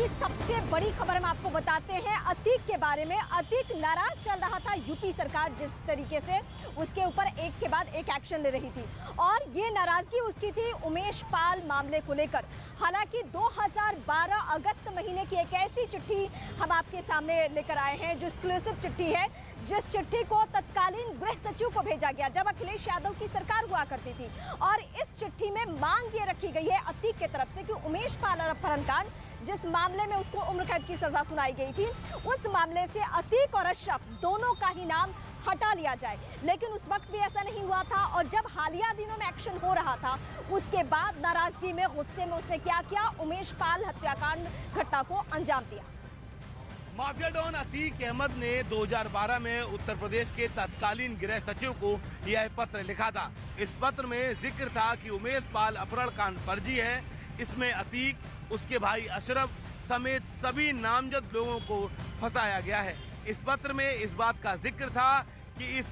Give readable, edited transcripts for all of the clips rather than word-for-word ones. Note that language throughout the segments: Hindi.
की सबसे बड़ी खबर हम आपको बताते हैं अतीक के बारे में। अतीक नाराज चल रहा था यूपी सरकार जिस तरीके से उसके ऊपर एक के बाद एक एक्शन ले रही थी, और ये नाराजगी उसकी थी उमेश पाल मामले को लेकर। हालांकि 2012 अगस्त महीने की एक ऐसी चिट्ठी हम आपके सामने लेकर आए हैं जो एक्सक्लूसिव चिट्ठी है, जिस चिट्ठी को तत्कालीन गृह सचिव को भेजा गया जब अखिलेश यादव की सरकार हुआ करती थी। और इस चिट्ठी में मांग ये रखी गई है अतीक की तरफ से कि उमेश पाल अपहरण कांड, जिस मामले में उसको उम्र कैद की सजा सुनाई गई थी, उस मामले से अतीक और अशरफ दोनों का ही नाम हटा लिया जाए। लेकिन उस वक्त भी ऐसा नहीं हुआ था, और जब हालिया दिनों में एक्शन हो रहा था उसके बाद नाराजगी में, गुस्से में उसने क्या किया, उमेश पाल हत्याकांड घटना को अंजाम दिया। माफिया डॉन अतीक अहमद ने 2012 में उत्तर प्रदेश के तत्कालीन गृह सचिव को यह पत्र लिखा था। इस पत्र में जिक्र था कि उमेश पाल अपहरण कांड फर्जी है। इसमें अतीक, उसके भाई अशरफ समेत सभी नामजद लोगों को फंसाया गया है। इस पत्र में इस बात का जिक्र था कि इस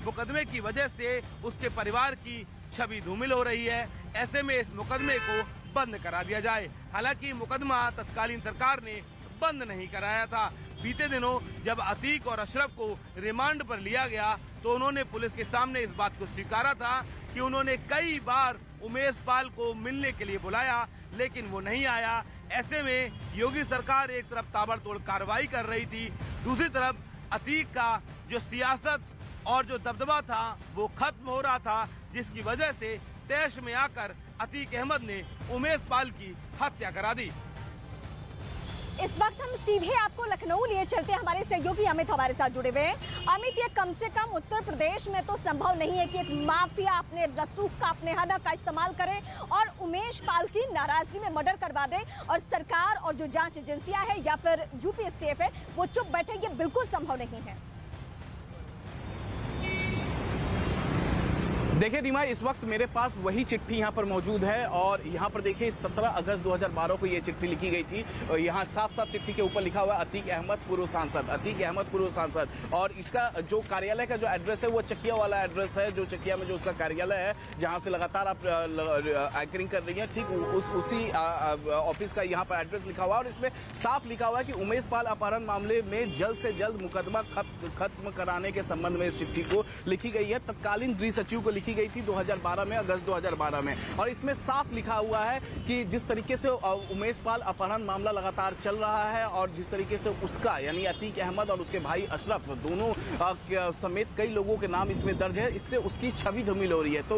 मुकदमे की वजह से उसके परिवार की छवि धूमिल हो रही है, ऐसे में इस मुकदमे को बंद करा दिया जाए। हालांकि मुकदमा तत्कालीन सरकार ने बंद नहीं कराया था। बीते दिनों जब अतीक और अशरफ को रिमांड पर लिया गया तो उन्होंने पुलिस के सामने इस बात को स्वीकारा था कि उन्होंने कई बार उमेश पाल को मिलने के लिए बुलाया, लेकिन वो नहीं आया। ऐसे में योगी सरकार एक तरफ ताबड़तोड़ कार्रवाई कर रही थी, दूसरी तरफ अतीक का जो सियासत और जो दबदबा था वो खत्म हो रहा था, जिसकी वजह से तैश में आकर अतीक अहमद ने उमेश पाल की हत्या करा दी। इस वक्त हम सीधे आपको लखनऊ लिए चलते हैं, हमारे सहयोगी अमित हमारे साथ जुड़े हुए हैं। अमित, ये कम से कम उत्तर प्रदेश में तो संभव नहीं है कि एक माफिया अपने रसूख का, अपने हनक का इस्तेमाल करे और उमेश पाल की नाराजगी में मर्डर करवा दे, और सरकार और जो जांच एजेंसियां है या फिर यूपी स्टेफ है वो चुप बैठे। ये बिल्कुल संभव नहीं है। देखिए दीमा, इस वक्त मेरे पास वही चिट्ठी यहाँ पर मौजूद है, और यहाँ पर देखिए 17 अगस्त 2012 को ये चिट्ठी लिखी गई थी। और यहाँ साफ साफ चिट्ठी के ऊपर लिखा हुआ है अतीक अहमद पूर्व सांसद, अतीक अहमद पूर्व सांसद। और इसका जो कार्यालय का जो एड्रेस है वो चकिया वाला एड्रेस है, जो चकिया में जो उसका कार्यालय है जहाँ से लगातार आप एंकरिंग कर रही है, ठीक उसी ऑफिस का यहाँ पर एड्रेस लिखा हुआ है। और इसमें साफ लिखा हुआ है कि उमेश पाल अपहरण मामले में जल्द से जल्द मुकदमा खत्म कराने के संबंध में इस चिट्ठी को लिखी गई है। तत्कालीन गृह सचिव को की गई थी 2012 में, अगस्त 2012 में। और इसमें साफ लिखा हुआ है कि जिस तरीके से उमेश पाल अपहरण मामला लगातार चल रहा है और जिस तरीके से उसका यानी अतीक अहमद और उसके भाई अशरफ दोनों समेत कई लोगों के नाम इसमें दर्ज है, इससे उसकी छवि धूमिल हो रही है। तो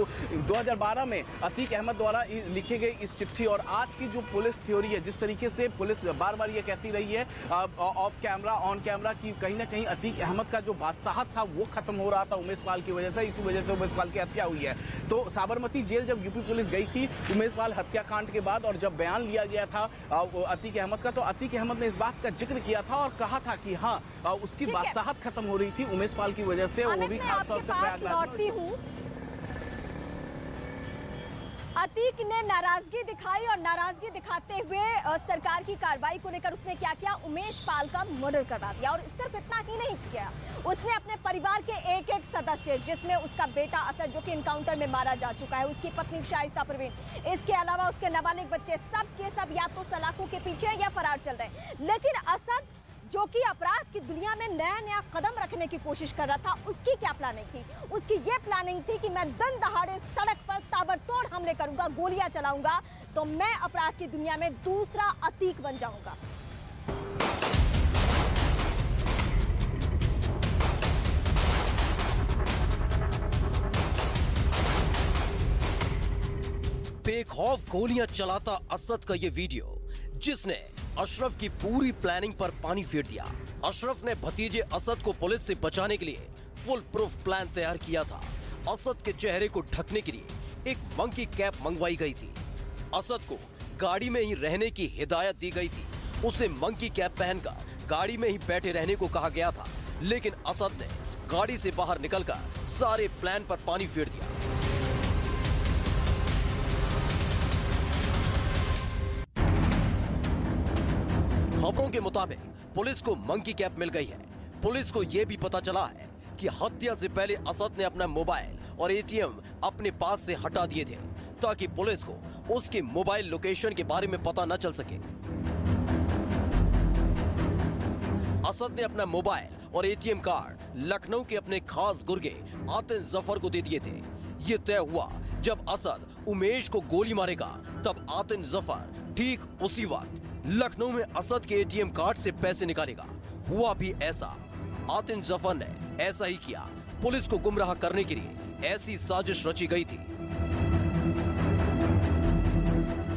2012 में अतीक अहमद द्वारा लिखी गई इस चिट्ठी और आज की जो पुलिस थ्योरी है, जिस तरीके से पुलिस बार बार ये कहती रही है ऑफ कैमरा ऑन कैमरा कि कहीं ना कहीं अतीक अहमद का जो बादशाहत था वो खत्म हो रहा था उमेश पाल की वजह से, इसी वजह से उमेश पाल की हत्या हुई है। तो साबरमती जेल जब यूपी पुलिस गई थी उमेश पाल हत्याकांड के बाद, और जब बयान लिया गया था अतीक अहमद का, तो अतीक अहमद ने इस बात का जिक्र किया था और कहा था कि हाँ उसकी बादशाहत खत्म हो रही थी उमेश पाल की वजह से, वो भी खासतौर से प्रयागराज। अतीक ने नाराजगी दिखाई और नाराजगी दिखाते हुए सरकार की कार्रवाई को लेकर उसने क्या किया, उमेश पाल का मर्डर करवा दिया। और सिर्फ इतना ही नहीं किया, उसने अपने परिवार के एक एक सदस्य, जिसमें उसका बेटा असद जो कि इनकाउंटर में मारा जा चुका है, उसकी पत्नी शाइस्ता परवीन, इसके अलावा उसके नाबालिग बच्चे, सब के सब या तो सलाखों के पीछे या फरार चल रहे हैं। लेकिन असद जो कि अपराध की दुनिया में नया नया कदम रखने की कोशिश कर रहा था, उसकी क्या प्लानिंग थी? उसकी ये प्लानिंग थी कि मैं दिन दहाड़े सड़क पर ताबड़तोड़ हमले करूंगा, गोलियां चलाऊंगा, तो मैं अपराध की दुनिया में दूसरा अतीक बन जाऊंगा। बेखौफ गोलियां चलाता असद का ये वीडियो, जिसने अशरफ की पूरी प्लानिंग पर पानी फेर दिया। अशरफ ने भतीजे असद को पुलिस से बचाने के लिए फुल प्रूफ प्लान तैयार किया था। असद के चेहरे को ढकने के लिए एक मंकी कैप मंगवाई गई थी। असद को गाड़ी में ही रहने की हिदायत दी गई थी। उसे मंकी कैप पहनकर गाड़ी में ही बैठे रहने को कहा गया था, लेकिन असद ने गाड़ी से बाहर निकलकर सारे प्लान पर पानी फेर दिया। खबरों के मुताबिक पुलिस को मंकी कैप मिल गई है। पुलिस को यह भी पता चला है कि हत्या से पहले असद ने अपना मोबाइल और एटीएम अपने पास से हटा दिए थे, ताकि पुलिस को उसके मोबाइल लोकेशन के बारे में पता न चल सके। असद ने अपना मोबाइल और एटीएम कार्ड लखनऊ के अपने खास गुर्गे आतिन जफर को दे दिए थे। ये तय हुआ जब असद उमेश को गोली मारेगा, तब आतिन जफर ठीक उसी वक्त लखनऊ में असद के एटीएम कार्ड से पैसे निकालेगा। हुआ भी ऐसा। आतिन जफर ने ऐसा ही किया। पुलिस को गुमराह करने के लिए ऐसी साजिश रची गई थी।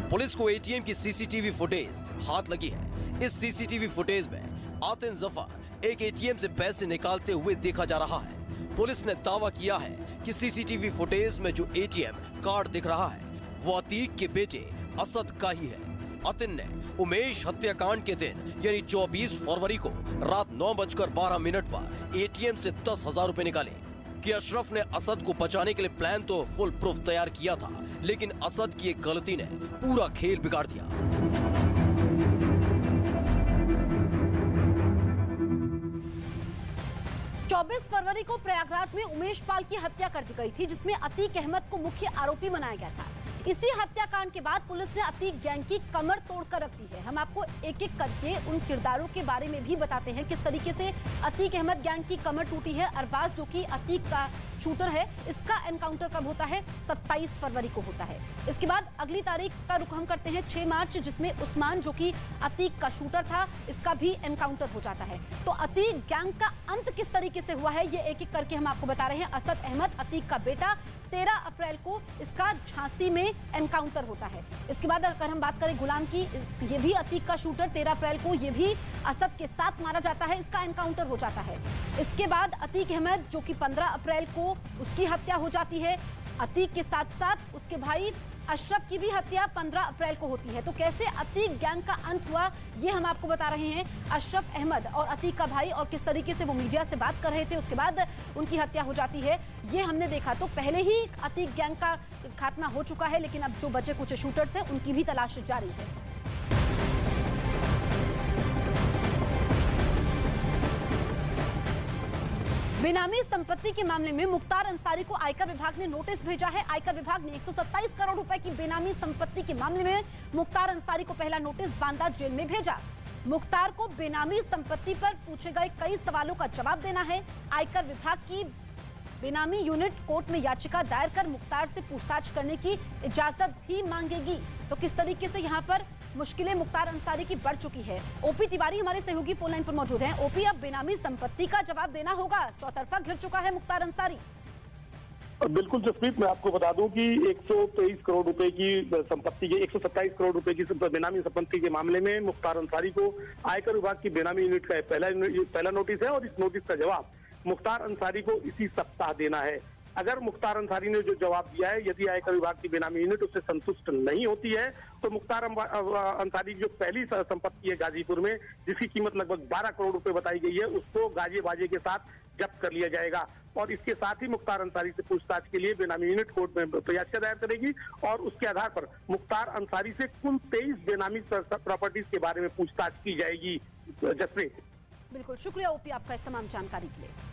पुलिस को एटीएम की सीसीटीवी फुटेज हाथ लगी है। इस सीसीटीवी फुटेज में आतिन जफर एक एटीएम से पैसे निकालते हुए देखा जा रहा है। पुलिस ने दावा किया है कि सीसीटीवी फुटेज में जो एटीएम कार्ड दिख रहा है वो अतीक के बेटे असद का ही है। आतिन ने उमेश हत्याकांड के दिन यानी 24 फरवरी को रात 9:12 पर एटीएम से 10,000 रुपए निकाले। कि अशरफ ने असद को बचाने के लिए प्लान तो फुल प्रूफ तैयार किया था, लेकिन असद की एक गलती ने पूरा खेल बिगाड़ दिया। चौबीस फरवरी को प्रयागराज में उमेश पाल की हत्या कर दी गई थी, जिसमें अतीक अहमद को मुख्य आरोपी बनाया गया था। इसी हत्याकांड के बाद पुलिस ने अतीक गैंग की कमर तोड़कर रख दी है। हम आपको एक एक करके उन किरदारों के बारे में भी बताते हैं किस तरीके से अतीक अहमद गैंग की कमर टूटी है। अरबाज जो कि अतीक का शूटर है, इसका एनकाउंटर कब होता है? 27 फरवरी को होता है। इसके बाद अगली तारीख का रुख हम करते हैं 6 मार्च, जिसमें उस्मान जो कि अतीक का शूटर था, इसका भी एनकाउंटर हो जाता है। तो अतीक गैंग का अंत किस तरीके से हुआ है ये एक एक करके हम आपको बता रहे हैं। असद अहमद अतीक का बेटा, 13 अप्रैल को इसका झांसी में एनकाउंटर होता है। इसके बाद अगर हम बात करें गुलाम की, ये भी अतीक का शूटर, 13 अप्रैल को ये भी असद के साथ मारा जाता है, इसका एनकाउंटर हो जाता है। इसके बाद अतीक अहमद जो कि 15 अप्रैल को उसकी हत्या हो जाती है। अतीक के साथ साथ उसके भाई अशरफ की भी हत्या 15 अप्रैल को होती है। तो कैसे अतीक गैंग का अंत हुआ ये हम आपको बता रहे हैं। अशरफ अहमद और अतीक का भाई और किस तरीके से वो मीडिया से बात कर रहे थे, उसके बाद उनकी हत्या हो जाती है, ये हमने देखा। तो पहले ही अतीक गैंग का खात्मा हो चुका है, लेकिन अब जो बचे कुछ शूटर्स हैं उनकी भी तलाश जारी है। बेनामी संपत्ति के मामले में मुख्तार अंसारी को आयकर विभाग ने नोटिस भेजा है। आयकर विभाग ने 127 करोड़ रुपए की बेनामी संपत्ति के मामले में मुख्तार अंसारी को पहला नोटिस बांदा जेल में भेजा। मुख्तार को बेनामी संपत्ति पर पूछे गए कई सवालों का जवाब देना है। आयकर विभाग की बेनामी यूनिट कोर्ट में याचिका दायर कर मुख्तार से पूछताछ करने की इजाजत भी मांगेगी। तो किस तरीके से यहाँ पर मुश्किलें मुख्तार अंसारी की बढ़ चुकी है। ओपी तिवारी हमारे सहयोगी फोन लाइन पर मौजूद हैं। ओपी, अब बेनामी संपत्ति का जवाब देना होगा, चौतरफा घिर चुका है मुख्तार अंसारी। बिल्कुल जसप्रीत, मैं आपको बता दूं कि 123 करोड़ रुपए की संपत्ति के 127 करोड़ रुपए की बेनामी संपत्ति के मामले में मुख्तार अंसारी को आयकर विभाग की बेनामी यूनिट का पहला नोटिस है और इस नोटिस का जवाब मुख्तार अंसारी को इसी सप्ताह देना है। अगर मुख्तार अंसारी ने जो जवाब दिया है, यदि आयकर विभाग की बेनामी यूनिट उससे संतुष्ट नहीं होती है, तो मुख्तार अंसारी की जो पहली संपत्ति है गाजीपुर में, जिसकी कीमत लगभग 12 करोड़ रुपए बताई गई है, उसको गाजे बाजे के साथ जब्त कर लिया जाएगा। और इसके साथ ही मुख्तार अंसारी से पूछताछ के लिए बेनामी यूनिट कोर्ट में याचिका दायर करेगी और उसके आधार पर मुख्तार अंसारी से कुल 23 बेनामी प्रॉपर्टीज के बारे में पूछताछ की जाएगी। जसप्रीत, बिल्कुल, शुक्रिया ओपी आपका इस तमाम जानकारी के लिए।